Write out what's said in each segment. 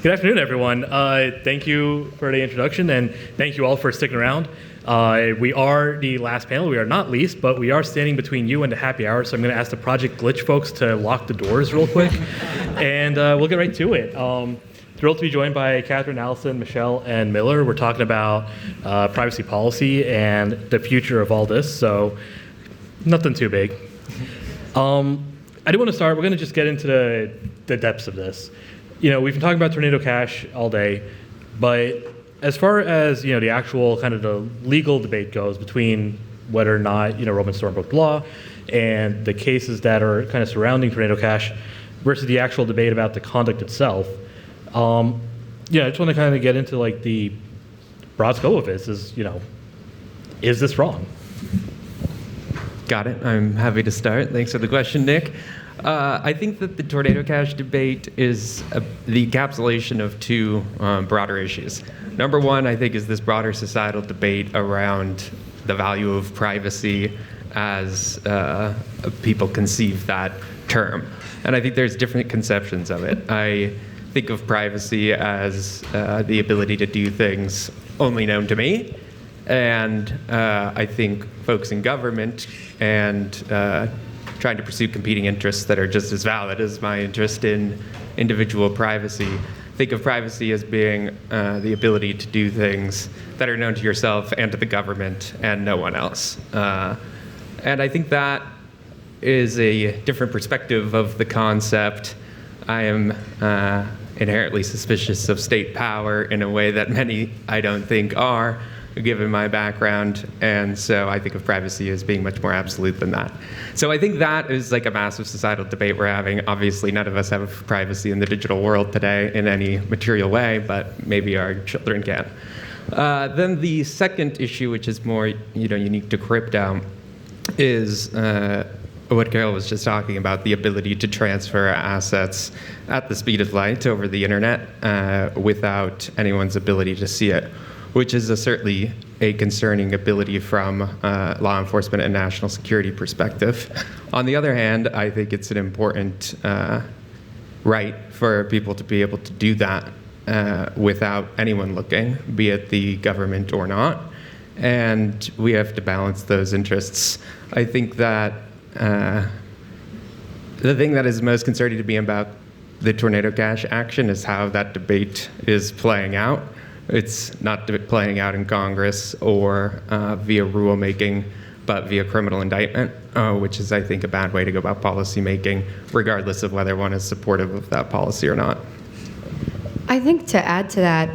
Good afternoon, everyone. Thank you for the introduction, and thank you all for sticking around. We are the last panel. We are not least, but we are standing between you and the happy hour, so I'm going to ask the Project Glitch folks to lock the doors real quick, and we'll get right to it. Thrilled to be joined by Catherine, Allison, Michelle, and Miller. We're talking about privacy policy and the future of all this, so nothing too big. I do want to start. We're going to just get into the depths of this. You know, we've been talking about Tornado Cash all day, but as far as, you know, the actual kind of the legal debate goes between whether or not, you know, Roman Storm broke the law and the cases that are kind of surrounding Tornado Cash versus the actual debate about the conduct itself, I just want to kind of get into like the broad scope of this is, you know, is this wrong? Got it. I'm happy to start. Thanks for the question, Nick. I think that the Tornado Cash debate is the encapsulation of two broader issues. Number one, I think, is this broader societal debate around the value of privacy as people conceive that term. And I think there's different conceptions of it. I think of privacy as the ability to do things only known to me. And I think folks in government and trying to pursue competing interests that are just as valid as my interest in individual privacy. Think of privacy as being the ability to do things that are known to yourself and to the government and no one else. And I think that is a different perspective of the concept. I am inherently suspicious of state power in a way that many, I don't think, are, given my background, and so I think of privacy as being much more absolute than that. So I think that is like a massive societal debate we're having. Obviously, none of us have privacy in the digital world today in any material way, but maybe our children can. Then the second issue, which is more unique to crypto, is what Carol was just talking about, the ability to transfer assets at the speed of light over the internet without anyone's ability to see it, which is certainly a concerning ability from law enforcement and national security perspective. On the other hand, I think it's an important right for people to be able to do that without anyone looking, be it the government or not. And we have to balance those interests. I think that the thing that is most concerning to me about the Tornado Cash action is how that debate is playing out. It's not playing out in Congress or via rulemaking, but via criminal indictment, which is, I think, a bad way to go about policy making, regardless of whether one is supportive of that policy or not. I think to add to that,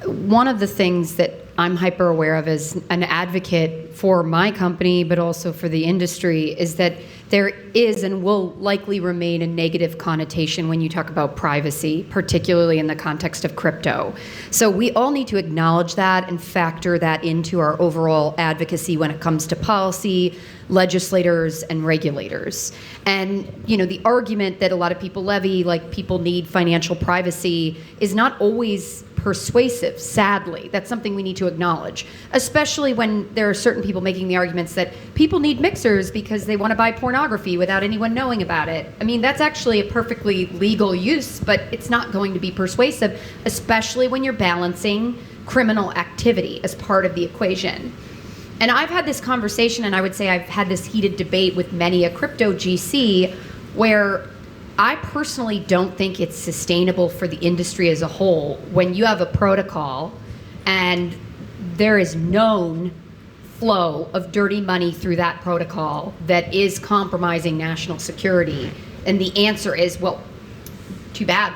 one of the things that I'm hyper aware of as an advocate for my company, but also for the industry, is that there is and will likely remain a negative connotation when you talk about privacy, particularly in the context of crypto. So we all need to acknowledge that and factor that into our overall advocacy when it comes to policy, legislators, and regulators. And the argument that a lot of people levy, like people need financial privacy, is not always persuasive, sadly. That's something we need to acknowledge, especially when there are certain people making the arguments that people need mixers because they want to buy pornography without anyone knowing about it. I mean, that's actually a perfectly legal use, but it's not going to be persuasive, especially when you're balancing criminal activity as part of the equation. And I've had this conversation, and I would say I've had this heated debate with many a crypto GC where I personally don't think it's sustainable for the industry as a whole when you have a protocol and there is known flow of dirty money through that protocol that is compromising national security. And the answer is, well, too bad.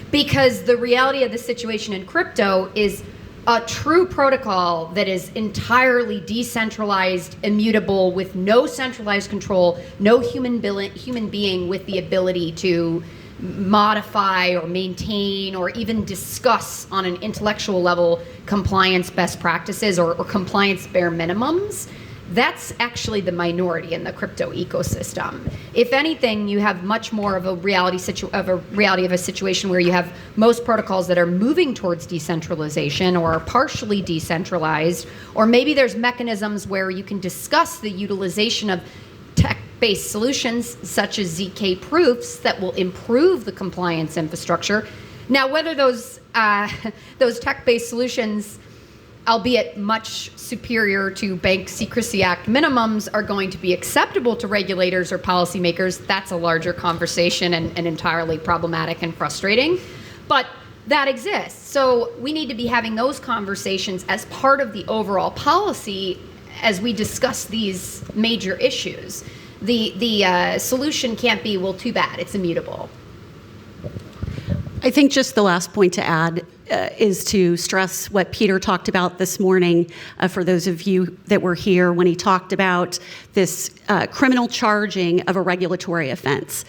Because the reality of the situation in crypto is a true protocol that is entirely decentralized, immutable, with no centralized control, no human being with the ability to modify or maintain or even discuss on an intellectual level compliance best practices or compliance bare minimums. That's actually the minority in the crypto ecosystem. If anything, you have much more of a reality of a situation where you have most protocols that are moving towards decentralization or are partially decentralized, or maybe there's mechanisms where you can discuss the utilization of tech-based solutions such as ZK proofs that will improve the compliance infrastructure. Now, whether those those tech-based solutions, albeit much superior to Bank Secrecy Act minimums, are going to be acceptable to regulators or policymakers, that's a larger conversation and entirely problematic and frustrating. But that exists. So we need to be having those conversations as part of the overall policy as we discuss these major issues. The solution can't be, well, too bad, it's immutable. I think just the last point to add is to stress what Peter talked about this morning, for those of you that were here when he talked about this criminal charging of a regulatory offense.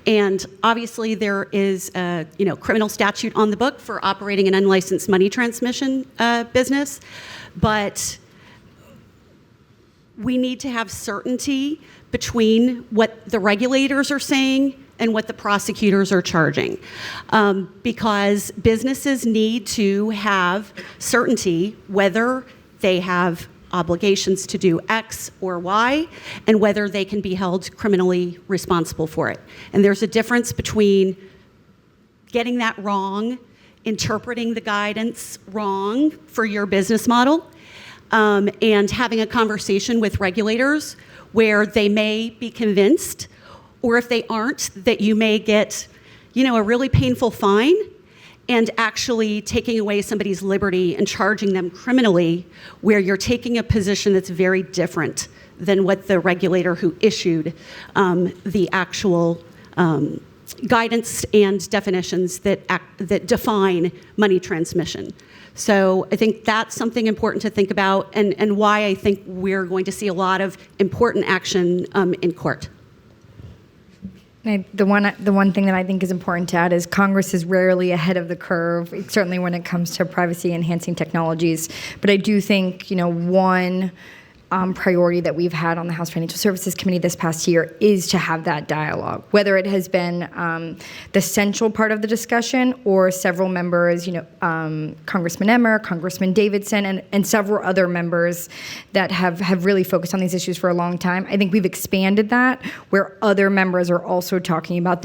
And obviously there is a criminal statute on the book for operating an unlicensed money transmission business, but we need to have certainty between what the regulators are saying and what the prosecutors are charging, because businesses need to have certainty whether they have obligations to do X or Y and whether they can be held criminally responsible for it. And there's a difference between getting that wrong, interpreting the guidance wrong for your business model, and having a conversation with regulators where they may be convinced, or if they aren't, that you may get, a really painful fine and actually taking away somebody's liberty and charging them criminally, where you're taking a position that's very different than what the regulator who issued the actual guidance and definitions that define money transmission. So I think that's something important to think about, and why I think we're going to see a lot of important action in court. The one thing that I think is important to add is Congress is rarely ahead of the curve, certainly when it comes to privacy enhancing technologies. But I do think, one priority that we've had on the House Financial Services Committee this past year is to have that dialogue, whether it has been the central part of the discussion or several members, Congressman Emmer, Congressman Davidson, and several other members that have really focused on these issues for a long time. I think we've expanded that where other members are also talking about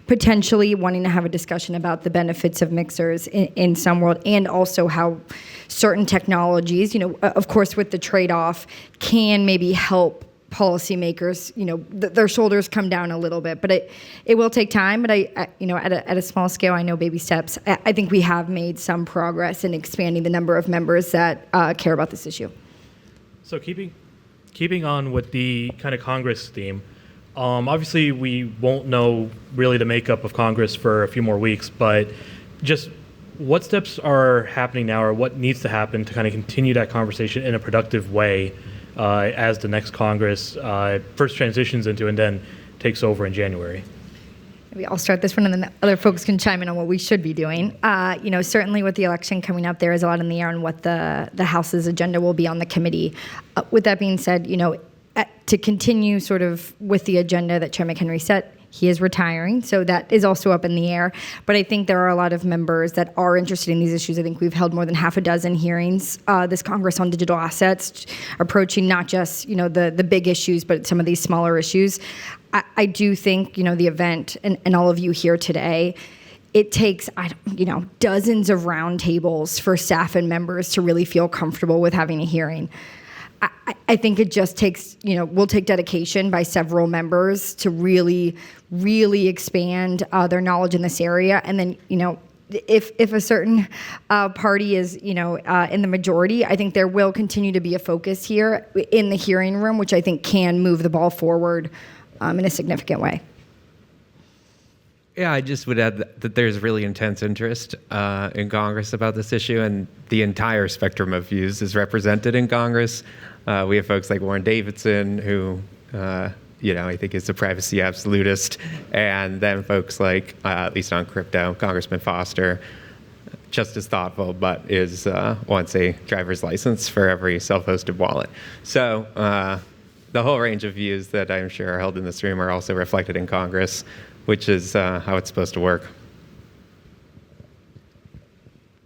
potentially wanting to have a discussion about the benefits of mixers in some world, and also how certain technologies, of course with the trade-off, can maybe help policymakers, their shoulders come down a little bit, but it will take time. But at a small scale, I know baby steps. I think we have made some progress in expanding the number of members that care about this issue. So keeping on with the kind of Congress theme, obviously we won't know really the makeup of Congress for a few more weeks, but just what steps are happening now, or what needs to happen to kind of continue that conversation in a productive way as the next Congress first transitions into and then takes over in January? Maybe I'll start this one, and then the other folks can chime in on what we should be doing. Certainly with the election coming up, there is a lot in the air on what the House's agenda will be on the committee. With that being said, to continue sort of with the agenda that Chair McHenry set, he is retiring, so that is also up in the air. But I think there are a lot of members that are interested in these issues. I think we've held more than half a dozen hearings this Congress on digital assets, approaching not just the big issues, but some of these smaller issues. I do think the event and all of you here today, it takes dozens of roundtables for staff and members to really feel comfortable with having a hearing. I think it just takes, will take dedication by several members to really, really expand their knowledge in this area. And then, if a certain party is, in the majority, I think there will continue to be a focus here in the hearing room, which I think can move the ball forward in a significant way. Yeah, I just would add that there's really intense interest in Congress about this issue, and the entire spectrum of views is represented in Congress. We have folks like Warren Davidson, who, I think is a privacy absolutist, and then folks like, at least on crypto, Congressman Foster, just as thoughtful, but wants a driver's license for every self-hosted wallet. So the whole range of views that I'm sure are held in this room are also reflected in Congress, which is how it's supposed to work.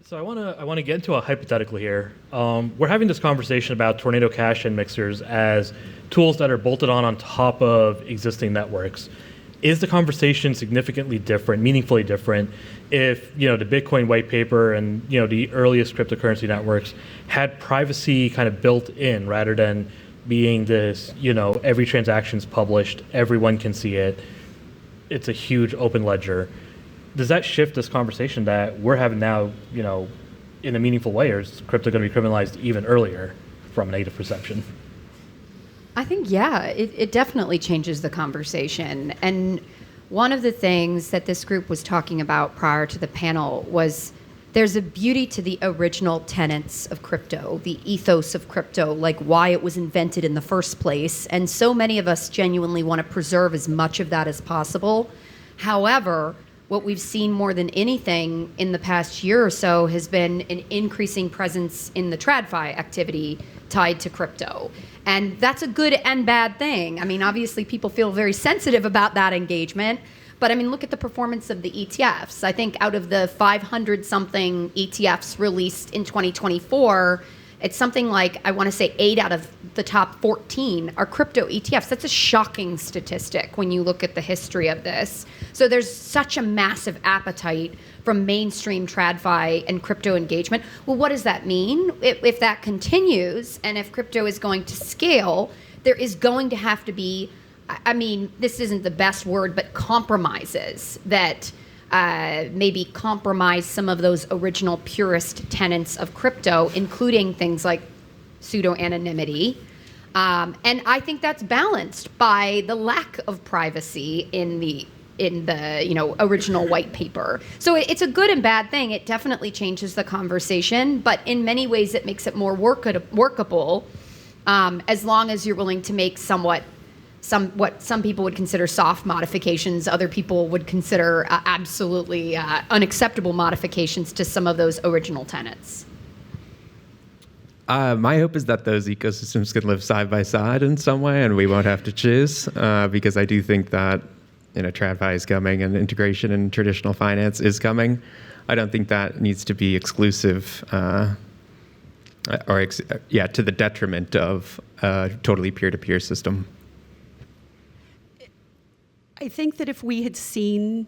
So I want to get into a hypothetical here. We're having this conversation about Tornado Cash and mixers as tools that are bolted on top of existing networks. is the conversation significantly different, meaningfully different, if the Bitcoin white paper and the earliest cryptocurrency networks had privacy kind of built in rather than being this every transaction's published, everyone can see it, it's a huge open ledger. Does that shift this conversation that we're having now, in a meaningful way, or is crypto going to be criminalized even earlier from a negative perception? I think, yeah, it definitely changes the conversation. And one of the things that this group was talking about prior to the panel was there's a beauty to the original tenets of crypto, the ethos of crypto, like why it was invented in the first place. And so many of us genuinely want to preserve as much of that as possible. However, what we've seen more than anything in the past year or so has been an increasing presence in the TradFi activity tied to crypto. And that's a good and bad thing. I mean, obviously people feel very sensitive about that engagement, but I mean, look at the performance of the ETFs. I think out of the 500 something ETFs released in 2024, it's something like, I want to say 8 out of the top 14 are crypto ETFs. That's a shocking statistic when you look at the history of this. So there's such a massive appetite from mainstream TradFi and crypto engagement. Well, what does that mean? If that continues, and if crypto is going to scale, there is going to have to be, I mean, this isn't the best word, but compromises that maybe compromise some of those original purist tenets of crypto, including things like pseudo-anonymity. And I think that's balanced by the lack of privacy in the original white paper. So it's a good and bad thing. It definitely changes the conversation, but in many ways it makes it more workable as long as you're willing to make what some people would consider soft modifications, other people would consider absolutely unacceptable modifications to some of those original tenets. My hope is that those ecosystems can live side by side in some way, and we won't have to choose, because I do think that TradFi is coming, and integration in traditional finance is coming. I don't think that needs to be exclusive, to the detriment of a totally peer-to-peer system. I think that if we had seen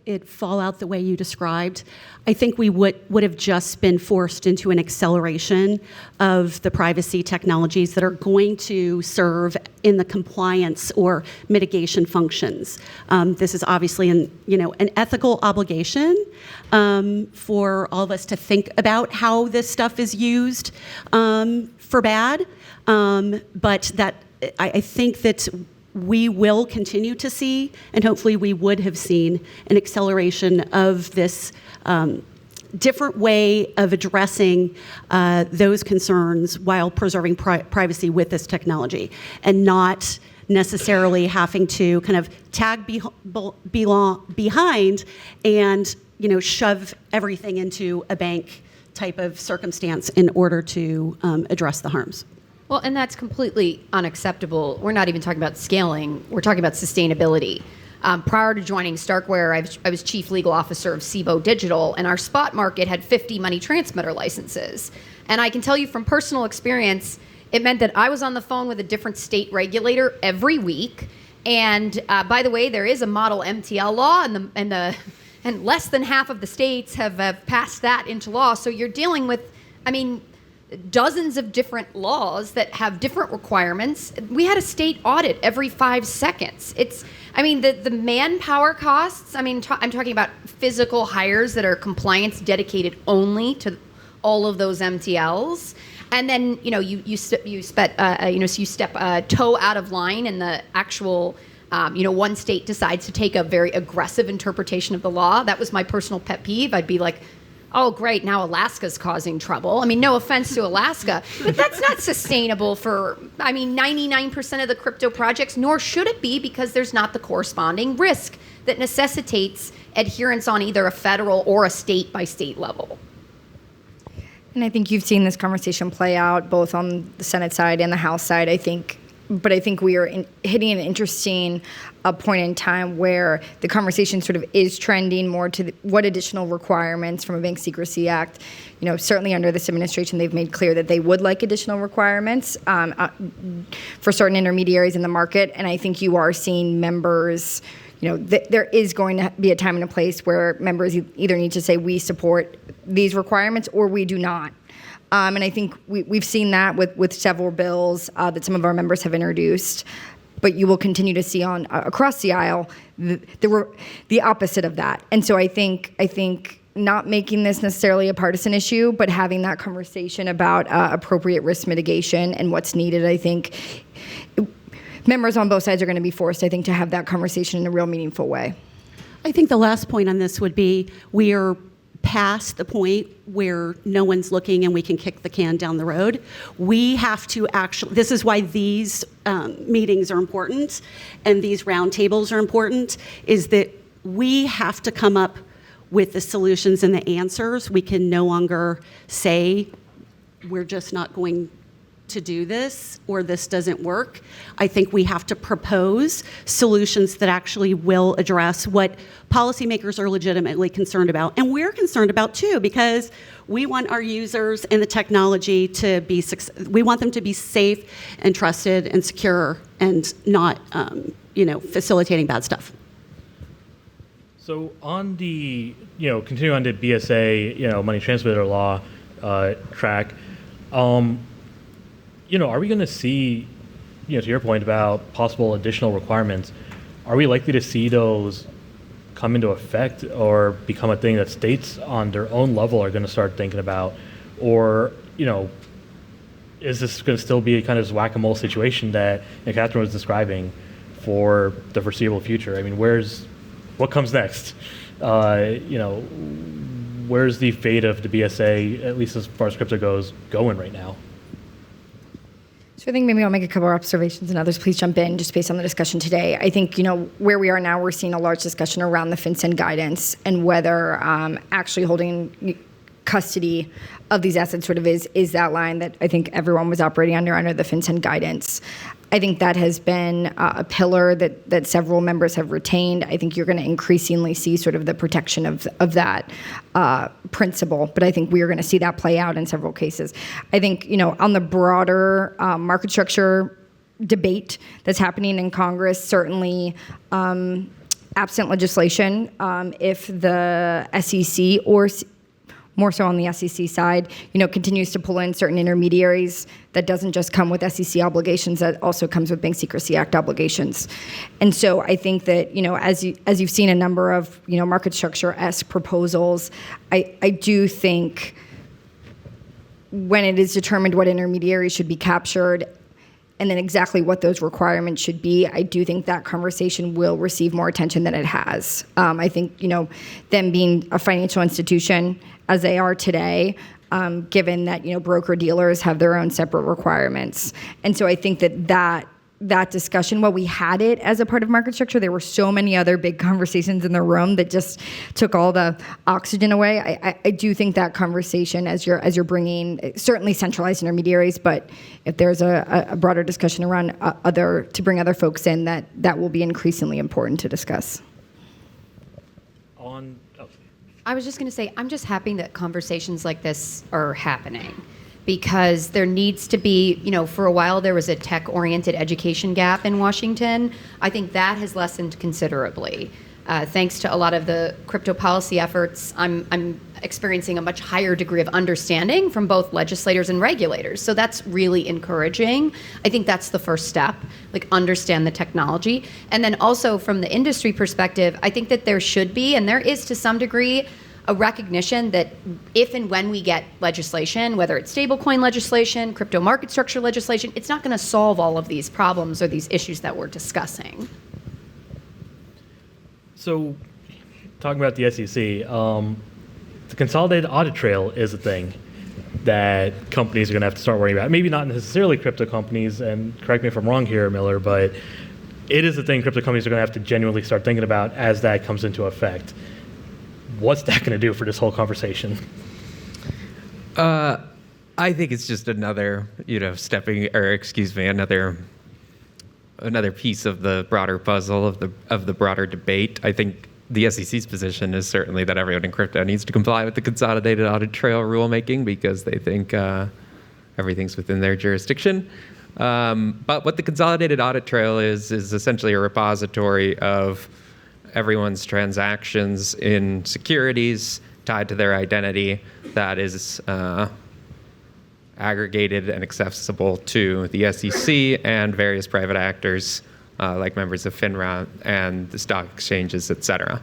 it fall out the way you described, I think we would have just been forced into an acceleration of the privacy technologies that are going to serve in the compliance or mitigation functions. This is obviously an ethical obligation for all of us to think about how this stuff is used for bad, but that I think that we will continue to see, and hopefully we would have seen, an acceleration of this different way of addressing those concerns while preserving privacy with this technology, and not necessarily having to kind of tag behind and shove everything into a bank type of circumstance in order to address the harms. Well, and that's completely unacceptable. We're not even talking about scaling. We're talking about sustainability. Prior to joining Starkware, I was chief legal officer of Cboe Digital, and our spot market had 50 money transmitter licenses. And I can tell you from personal experience, it meant that I was on the phone with a different state regulator every week. And by the way, there is a model MTL law, and less than half of the states have passed that into law. So you're dealing with, dozens of different laws that have different requirements. We had a state audit every 5 seconds. The manpower costs, I'm talking about physical hires that are compliance dedicated only to all of those MTLs. And then, you step a toe out of line, and the actual, one state decides to take a very aggressive interpretation of the law. That was my personal pet peeve. I'd be like, oh, great, now Alaska's causing trouble. No offense to Alaska, but that's not sustainable for, 99% of the crypto projects, nor should it be, because there's not the corresponding risk that necessitates adherence on either a federal or a state-by-state level. And I think you've seen this conversation play out both on the Senate side and the House side. I think but I think we are hitting an interesting point in time where the conversation sort of is trending more to what additional requirements from a Bank Secrecy Act. Certainly under this administration, they've made clear that they would like additional requirements for certain intermediaries in the market, and I think you are seeing members. There is going to be a time and a place where members either need to say we support these requirements or we do not. And I think we've seen that with several bills that some of our members have introduced. But you will continue to see across the aisle the opposite of that. And so I think not making this necessarily a partisan issue, but having that conversation about appropriate risk mitigation and what's needed, I think members on both sides are going to be forced, I think, to have that conversation in a real meaningful way. I think the last point on this would be we are past the point where no one's looking and we can kick the can down the road. We have to actually, this is why these meetings are important and these roundtables are important, is that we have to come up with the solutions and the answers. We can no longer say we're just not going to do this or this doesn't work. I think we have to propose solutions that actually will address what policymakers are legitimately concerned about. And we're concerned about too, because we want our users and the technology to be, we want them to be safe and trusted and secure and not, facilitating bad stuff. So on the, continuing on the BSA, money transmitter law track, are we going to see, to your point about possible additional requirements, are we likely to see those come into effect or become a thing that states on their own level are going to start thinking about? Or, is this going to still be kind of this whack-a-mole situation that Catherine was describing for the foreseeable future? I mean, what comes next? Where's the fate of the BSA, at least as far as crypto goes, going right now? So I think maybe I'll make a couple of observations and others please jump in just based on the discussion today. I think, where we are now, we're seeing a large discussion around the FinCEN guidance and whether actually holding custody of these assets sort of is that line that I think everyone was operating under the FinCEN guidance. I think that has been a pillar that several members have retained. I think you're going to increasingly see sort of the protection of that principle, but I think we are going to see that play out in several cases. I think, on the broader market structure debate that's happening in Congress, certainly absent legislation, if the SEC or more so on the SEC side, continues to pull in certain intermediaries. That doesn't just come with SEC obligations, that also comes with Bank Secrecy Act obligations. And so I think that, as you've seen a number of, market structure-esque proposals, I do think when it is determined what intermediaries should be captured and then exactly what those requirements should be, I do think that conversation will receive more attention than it has. I think, them being a financial institution as they are today, given that, broker-dealers have their own separate requirements. And so I think that discussion, while we had it as a part of market structure, there were so many other big conversations in the room that just took all the oxygen away. I do think that conversation, as you're bringing certainly centralized intermediaries, but if there's a broader discussion around to bring other folks in, that will be increasingly important to discuss. I was just going to say, I'm just happy that conversations like this are happening because there needs to be, for a while there was a tech-oriented education gap in Washington. I think that has lessened considerably. Thanks to a lot of the crypto policy efforts, I'm experiencing a much higher degree of understanding from both legislators and regulators. So that's really encouraging. I think that's the first step, understand the technology. And then also from the industry perspective, I think that there should be, and there is to some degree, a recognition that if and when we get legislation, whether it's stablecoin legislation, crypto market structure legislation, it's not going to solve all of these problems or these issues that we're discussing. So, talking about the SEC, the consolidated audit trail is a thing that companies are going to have to start worrying about. Maybe not necessarily crypto companies, and correct me if I'm wrong here, Miller, but it is a thing crypto companies are going to have to genuinely start thinking about as that comes into effect. What's that going to do for this whole conversation? I think it's just another, another another piece of the broader puzzle of the broader debate. I think the SEC's position is certainly that everyone in crypto needs to comply with the consolidated audit trail rulemaking because they think everything's within their jurisdiction. But what the consolidated audit trail is essentially a repository of everyone's transactions in securities tied to their identity that is aggregated and accessible to the SEC and various private actors like members of FINRA and the stock exchanges, et cetera.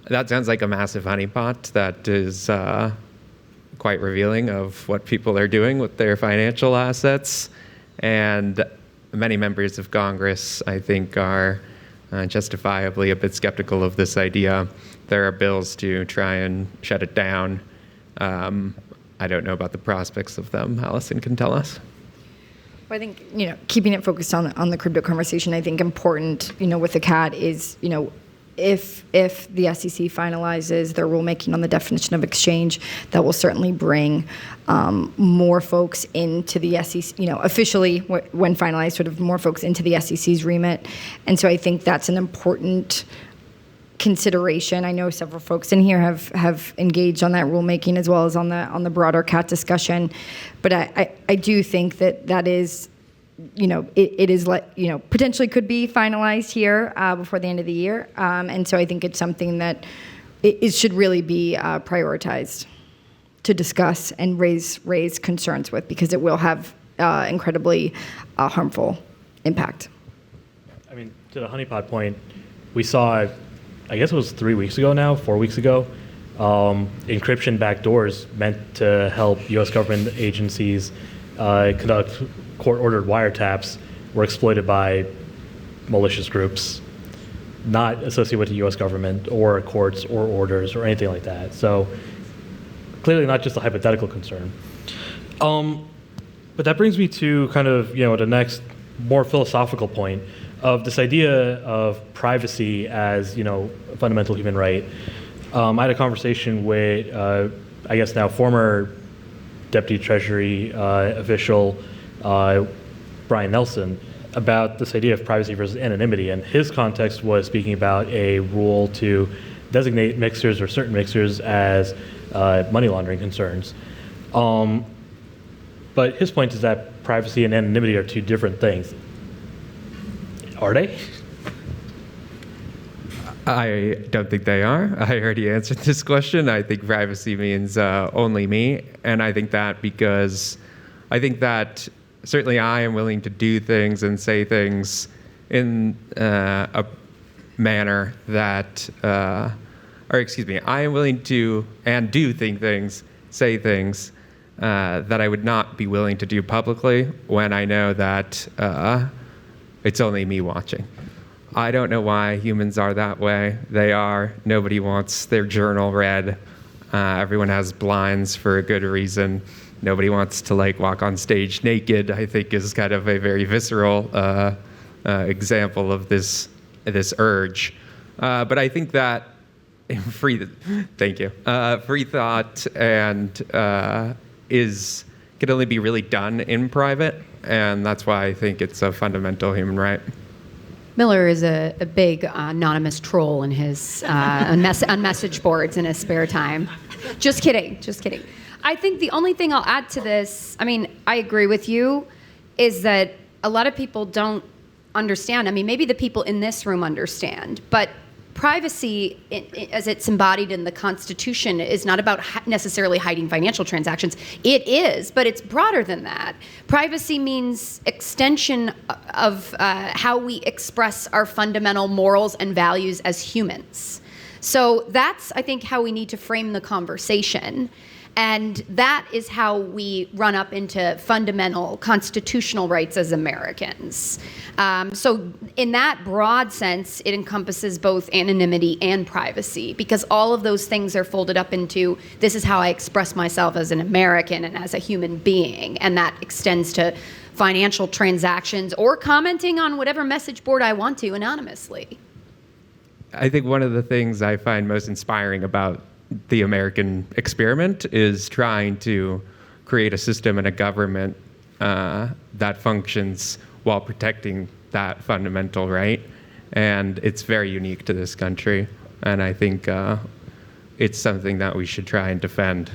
That sounds like a massive honeypot that is quite revealing of what people are doing with their financial assets. And many members of Congress, I think, are justifiably a bit skeptical of this idea. There are bills to try and shut it down. I don't know about the prospects of them. Allison can tell us. Well, I think, keeping it focused on the crypto conversation, I think important, with the CAT is, if the SEC finalizes their rulemaking on the definition of exchange, that will certainly bring more folks into the SEC, officially when finalized, sort of more folks into the SEC's remit. And so I think that's an important consideration. I know several folks in here have engaged on that rulemaking as well as on the broader CAT discussion, but I do think that is, it is potentially could be finalized here before the end of the year, and so I think it's something that it should really be prioritized to discuss and raise concerns with, because it will have incredibly harmful impact. I mean, to the honeypot point, we saw, I guess it was 4 weeks ago, encryption backdoors meant to help U.S. government agencies conduct court-ordered wiretaps were exploited by malicious groups, not associated with the U.S. government or courts or orders or anything like that. So clearly not just a hypothetical concern. But that brings me to kind of, the next more philosophical point of this idea of privacy as, a fundamental human right. I had a conversation with, I guess now former Deputy Treasury official Brian Nelson about this idea of privacy versus anonymity, and his context was speaking about a rule to designate mixers or certain mixers as money laundering concerns. But his point is that privacy and anonymity are two different things. Are they? I don't think they are. I already answered this question. I think privacy means only me. And I think that because I think that certainly I am willing to do things and say things in a manner that, I am willing to and do things, say things that I would not be willing to do publicly when I know that it's only me watching. I don't know why humans are that way. They are. Nobody wants their journal read. Everyone has blinds for a good reason. Nobody wants to walk on stage naked, I think is kind of a very visceral example of this urge. But I think that free thought and can only be really done in private, and that's why I think it's a fundamental human right. Miller is a big anonymous troll in his on message boards in his spare time. Just kidding. I think the only thing I'll add to this, I agree with you, is that a lot of people don't understand. Maybe the people in this room understand, but privacy, as it's embodied in the Constitution, is not about necessarily hiding financial transactions. It is, but it's broader than that. Privacy means extension of how we express our fundamental morals and values as humans. So that's, I think, how we need to frame the conversation. And that is how we run up into fundamental constitutional rights as Americans. So in that broad sense, it encompasses both anonymity and privacy, because all of those things are folded up into, this is how I express myself as an American and as a human being. And that extends to financial transactions or commenting on whatever message board I want to anonymously. I think one of the things I find most inspiring about the American experiment is trying to create a system and a government that functions while protecting that fundamental right. And it's very unique to this country. And I think it's something that we should try and defend.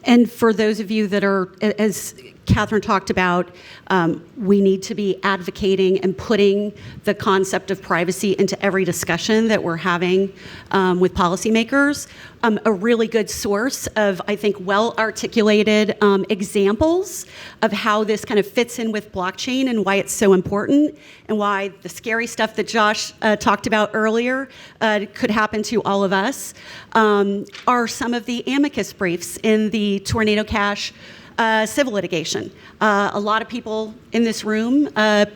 And for those of you that are, as Catherine talked about, we need to be advocating and putting the concept of privacy into every discussion that we're having with policymakers. A really good source of, I think, well-articulated examples of how this kind of fits in with blockchain and why it's so important and why the scary stuff that Josh talked about earlier could happen to all of us are some of the amicus briefs in the Tornado Cash civil litigation. A lot of people in this room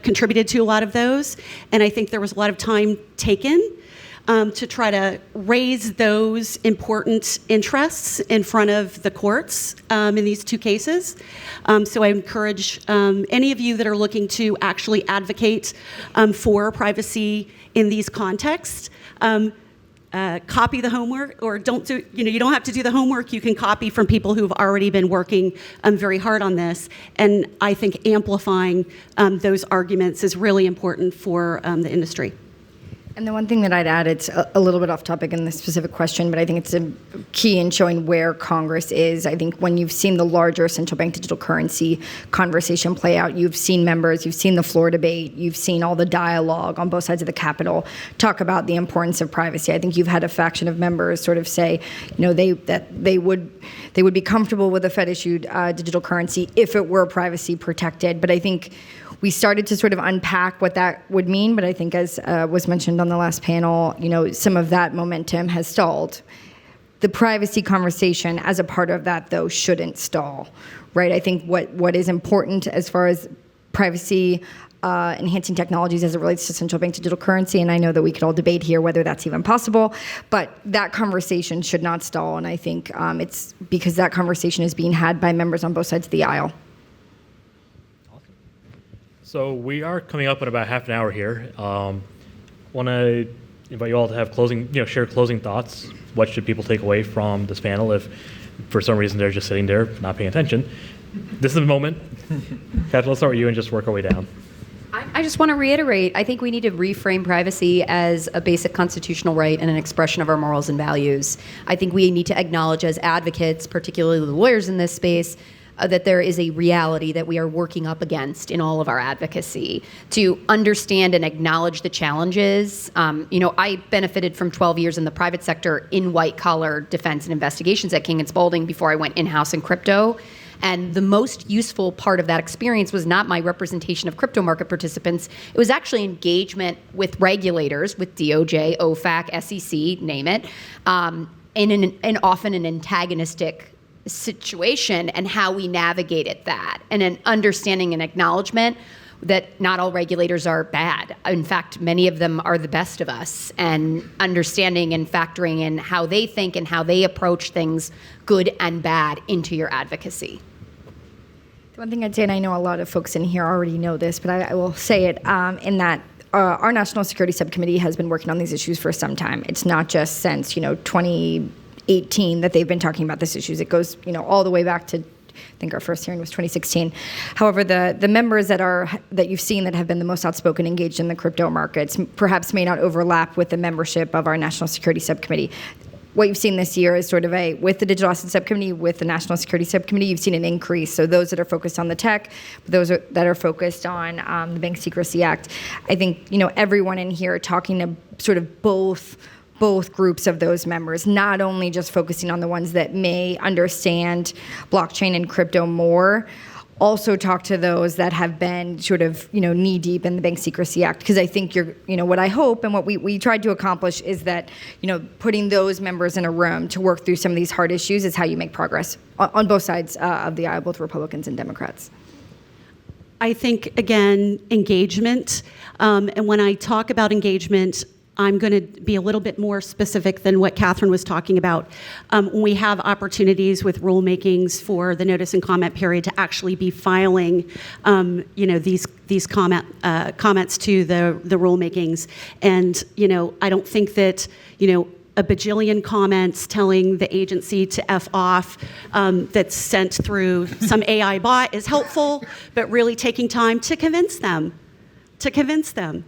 contributed to a lot of those, and I think there was a lot of time taken to try to raise those important interests in front of the courts in these two cases. So I encourage any of you that are looking to actually advocate for privacy in these contexts, copy the homework, or don't do, you don't have to do the homework. You can copy from people who've already been working very hard on this. And I think amplifying those arguments is really important for the industry. And the one thing that I'd add, it's a little bit off topic in this specific question, but I think it's a key in showing where Congress is. I think when you've seen the larger central bank digital currency conversation play out, you've seen members, you've seen the floor debate, you've seen all the dialogue on both sides of the Capitol talk about the importance of privacy. I think you've had a faction of members sort of say, they would be comfortable with a Fed-issued digital currency if it were privacy protected. But I think we started to sort of unpack what that would mean, but I think as was mentioned on the last panel, some of that momentum has stalled. The privacy conversation as a part of that, though, shouldn't stall, right? I think what is important as far as privacy enhancing technologies as it relates to central bank digital currency, and I know that we could all debate here whether that's even possible, but that conversation should not stall, and I think it's because that conversation is being had by members on both sides of the aisle. So we are coming up in about half an hour here. Want to invite you all to have share closing thoughts. What should people take away from this panel if, for some reason, they're just sitting there not paying attention? This is the moment. Catherine, let's start with you and just work our way down. I just want to reiterate, I think we need to reframe privacy as a basic constitutional right and an expression of our morals and values. I think we need to acknowledge as advocates, particularly the lawyers in this space, that there is a reality that we are working up against in all of our advocacy, to understand and acknowledge the challenges. I benefited from 12 years in the private sector in white-collar defense and investigations at King & Spalding before I went in-house in crypto. And the most useful part of that experience was not my representation of crypto market participants. It was actually engagement with regulators, with DOJ, OFAC, SEC, name it, in often an antagonistic situation, and how we navigated that, and an understanding and acknowledgement that not all regulators are bad. In fact, many of them are the best of us, and understanding and factoring in how they think and how they approach things, good and bad, into your advocacy. The one thing I'd say, and I know a lot of folks in here already know this, but I will say it, in that our National Security Subcommittee has been working on these issues for some time. It's not just since 2018 that they've been talking about these issues. It goes, all the way back to, I think our first hearing was 2016. However, the members that you've seen that have been the most outspoken engaged in the crypto markets perhaps may not overlap with the membership of our National Security Subcommittee. What you've seen this year is sort of with the Digital Asset Subcommittee, with the National Security Subcommittee, you've seen an increase. So those that are focused on the tech, those that are focused on the Bank Secrecy Act. I think, everyone in here talking to sort of both groups of those members, not only just focusing on the ones that may understand blockchain and crypto more, also talk to those that have been sort of, knee deep in the Bank Secrecy Act. Because I think what I hope and what we tried to accomplish is that, putting those members in a room to work through some of these hard issues is how you make progress on both sides of the aisle, both Republicans and Democrats. I think, again, engagement. And when I talk about engagement, I'm going to be a little bit more specific than what Catherine was talking about. When we have opportunities with rulemakings for the notice and comment period to actually be filing, these comments to the rulemakings, and I don't think that a bajillion comments telling the agency to F off that's sent through some AI bot is helpful, but really taking time to convince them to convince them.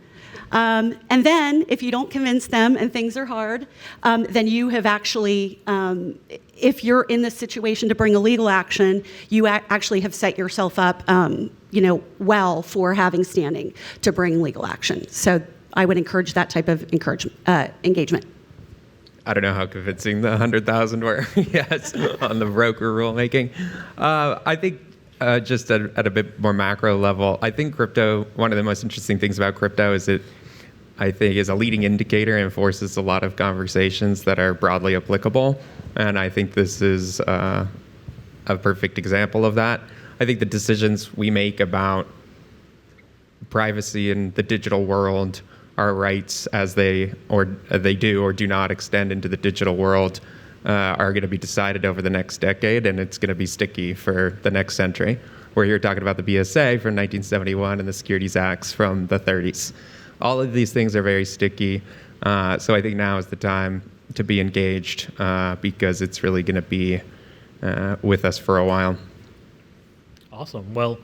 And then, if you don't convince them and things are hard, then you have actually, if you're in this situation to bring a legal action, you actually have set yourself up, well for having standing to bring legal action. So I would encourage that type of engagement. I don't know how convincing the 100,000 were, yes, on the broker rulemaking. I think just at a bit more macro level, I think crypto, one of the most interesting things about crypto is it, I think, is a leading indicator and forces a lot of conversations that are broadly applicable. And I think this is a perfect example of that. I think the decisions we make about privacy in the digital world, our rights as they do or do not extend into the digital world, are going to be decided over the next decade, and it's going to be sticky for the next century. Where you're talking about the BSA from 1971 and the Securities Acts from the 30s. All of these things are very sticky. So I think now is the time to be engaged because it's really going to be with us for a while. Awesome. Well,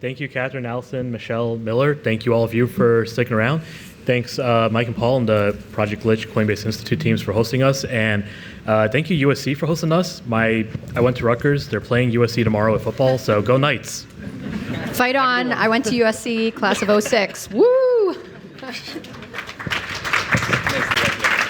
thank you, Catherine, Allison, Michelle, Miller. Thank you all of you for sticking around. Thanks, Mike and Paul and the Project Glitch Coinbase Institute teams for hosting us. And thank you, USC, for hosting us. I went to Rutgers. They're playing USC tomorrow at football, so go Knights. Fight on. I went to USC, class of 06. Woo!